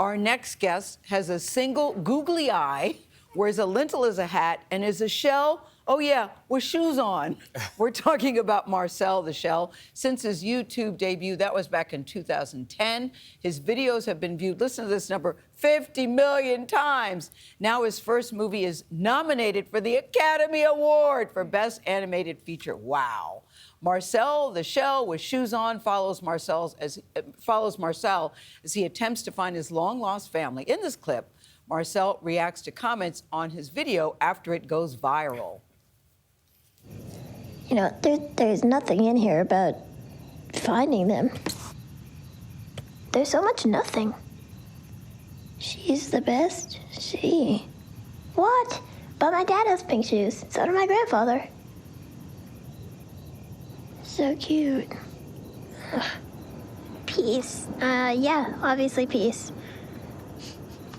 Our next guest has a single googly eye, wears a lintel as a hat, and is a shell, oh yeah, with shoes on. We're talking about Marcel the Shell. Since his YouTube debut, that was back in 2010, his videos have been viewed, listen to this number, 50 million times. Now his first movie is nominated for the Academy Award for Best Animated Feature. Wow. Marcel the Shell with shoes on follows Marcel as he attempts to find his long-lost family. In this clip, Marcel reacts to comments on his video after it goes viral. You know, there's nothing in here about finding them. There's so much nothing. She's the best. She. What? But my dad has pink shoes. So did my grandfather. So cute. Ugh. Peace. Yeah, obviously peace.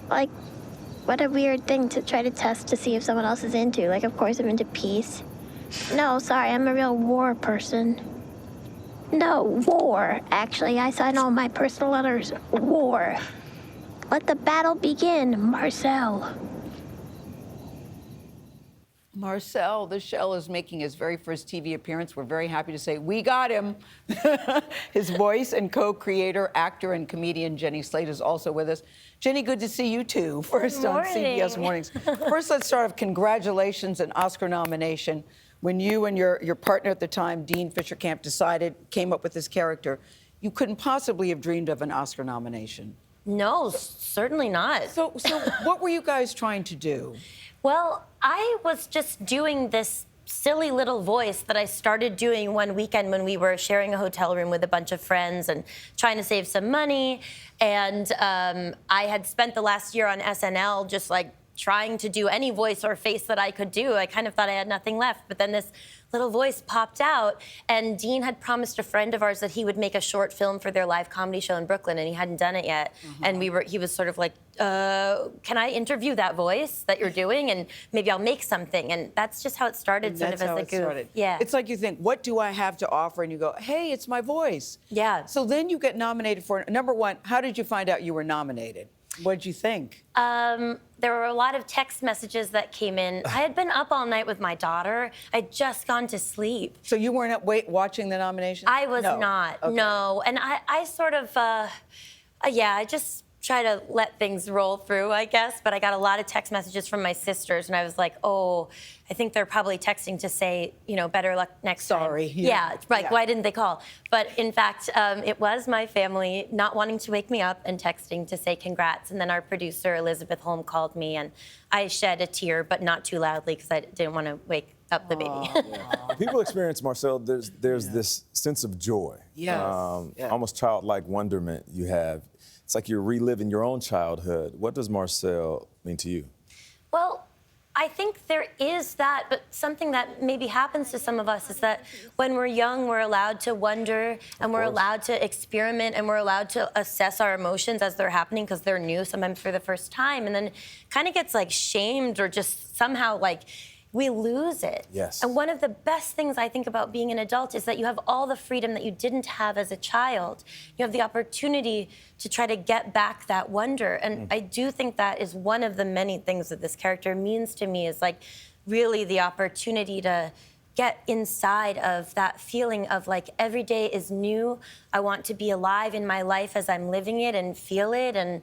Like, what a weird thing to try to test to see if someone else is into. Like, of course I'm into peace. No, sorry, I'm a real war person. No, war, actually. I sign all my personal letters. War. Let the battle begin, Marcel. Marcel the Shell is making his very first TV appearance. We're very happy to say we got him. His voice and co-creator, actor, and comedian Jenny Slate is also with us. Jenny, good to see you too. First on CBS Mornings. First, let's start off. Congratulations, an Oscar nomination. When you and your partner at the time, Dean Fisher-Camp, came up with this character, you couldn't possibly have dreamed of an Oscar nomination. No, certainly not. So what were you guys trying to do? Well, I was just doing this silly little voice that I started doing one weekend when we were sharing a hotel room with a bunch of friends and trying to save some money. And I had spent the last year on SNL just like trying to do any voice or face that I could do. I kind of thought I had nothing left, but then this little voice popped out, and Dean had promised a friend of ours that he would make a short film for their live comedy show in Brooklyn, and he hadn't done it yet. And he was sort of like, can I interview that voice that you're doing, and maybe I'll make something? And that's just how it started, sort of as a goof. Yeah. It's like you think, what do I have to offer? And you go, hey, it's my voice. Yeah. So then you get nominated for, number one, how did you find out you were nominated? What did you think? There were a lot of text messages that came in. I had been up all night with my daughter. I'd just gone to sleep. So you weren't up watching the nomination? I was not, okay. No. And I sort of, I just try to let things roll through, I guess. But I got a lot of text messages from my sisters, and I was like, oh, I think they're probably texting to say, you know, better luck next time. Sorry. Yeah, right. Yeah. Why didn't they call? But in fact, it was my family not wanting to wake me up and texting to say congrats. And then our producer, Elizabeth Holm, called me, and I shed a tear, but not too loudly because I didn't want to wake up the baby. When people experience Marcel, there's this sense of joy. Yes. Almost childlike wonderment you have. It's like you're reliving your own childhood. What does Marcel mean to you? Well, I think there is that, but something that maybe happens to some of us is that when we're young, we're allowed to wonder, and we're allowed to experiment, and we're allowed to assess our emotions as they're happening because they're new, sometimes for the first time, and then kind of gets like shamed or just somehow like we lose it. Yes. And one of the best things I think about being an adult is that you have all the freedom that you didn't have as a child. You have the opportunity to try to get back that wonder. And I do think that is one of the many things that this character means to me, is like really the opportunity to get inside of that feeling of like every day is new. I want to be alive in my life as I'm living it and feel it. And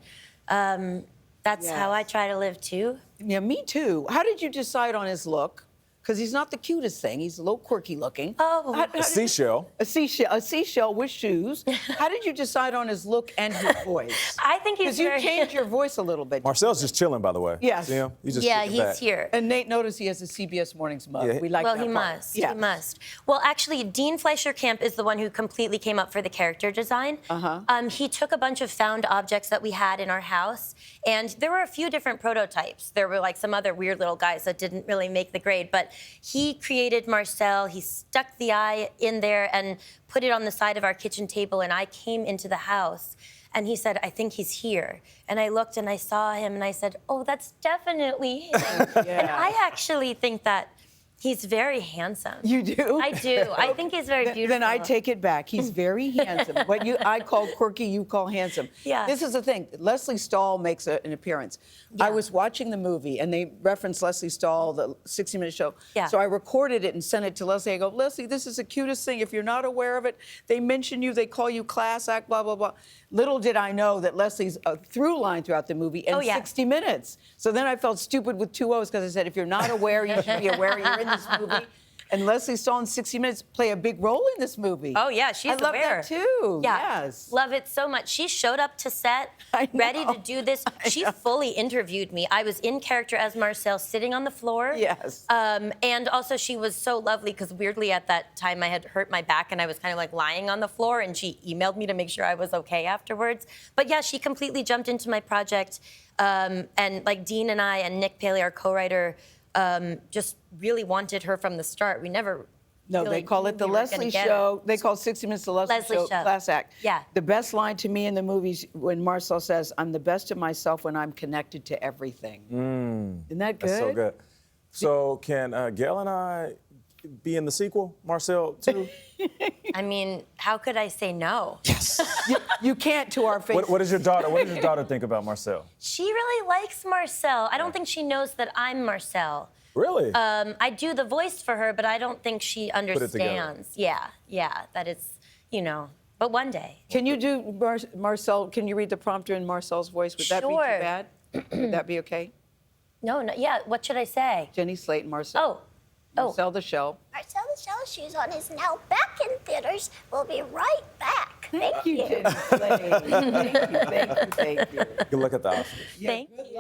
that's how I try to live too. Yeah, me too. How did you decide on his look? Because he's not the cutest thing. He's a little quirky looking. Oh. A seashell. A seashell with shoes. How did you decide on his look and his voice? I think he's Because you changed your voice a little bit. Marcel's just chilling, by the way. Yes. See him? He's just he's back. here. And Nate noticed he has a CBS Mornings mug. Yeah. We like Well, that he part. must. Yes. He must. Well, actually, Dean Fisher-Camp is the one who completely came up for the character design. He took a bunch of found objects that we had in our house, and there were a few different prototypes. There were like some other weird little guys that didn't really make the grade, but he created Marcel. He stuck the eye in there and put it on the side of our kitchen table, and I came into the house. And he said, I think he's here. And I looked and I saw him and I said, oh, that's definitely him. And I actually think that He's very handsome. You do? I do. I think he's very beautiful. Then I take it back. He's very handsome. What I call quirky, you call handsome. Yeah. This is the thing. Leslie Stahl makes an appearance. Yeah. I was watching the movie, and they referenced Leslie Stahl, the 60-minute show. Yeah. So I recorded it and sent it to Leslie. I go, Leslie, this is the cutest thing. If you're not aware of it, they mention you, they call you class act, blah, blah, blah. Little did I know that Leslie's a through line throughout the movie in 60 minutes. So then I felt stupid with 2 O's because I said, if you're not aware, you should be aware you're in this movie. And Leslie Stahl in 60 Minutes play a big role in this movie. Oh, yeah, she's I love aware. that, too. Yeah, Yes. love it so much. She showed up to set, ready to do this. She fully interviewed me. I was in character as Marcel, sitting on the floor. Yes. And also, she was so lovely, because weirdly at that time, I had hurt my back, and I was kind of like lying on the floor, and she emailed me to make sure I was okay afterwards. But yeah, she completely jumped into my project. And like Dean and I and Nick Paley, our co-writer, just really wanted her from the start. We never. No, really they call it knew the we were Leslie gonna get Show. her. They call 60 Minutes the Leslie Show, class act. Yeah. The best line to me in the movies when Marcel says, I'm the best of myself when I'm connected to everything. Isn't that good? That's so good. So can Gayle and I be in the sequel, Marcel, too? I mean, how could I say no? Yes. You can't to our face. What does your daughter think about Marcel? She really likes Marcel. I don't think she knows that I'm Marcel. Really? I do the voice for her, but I don't think she it together. understands. Yeah, that it's, but one day. Can you do Marcel? Can you read the prompter in Marcel's voice? Would that be too Sure. bad? Would that be okay? No, yeah, what should I say? Jenny Slate and Marcel. Marcel the Shell. Marcel the Shell Shoes on is now back in theaters. We'll be right back. Thank you. Jenny Slate. Thank you. Good luck at the Oscars. Thank you.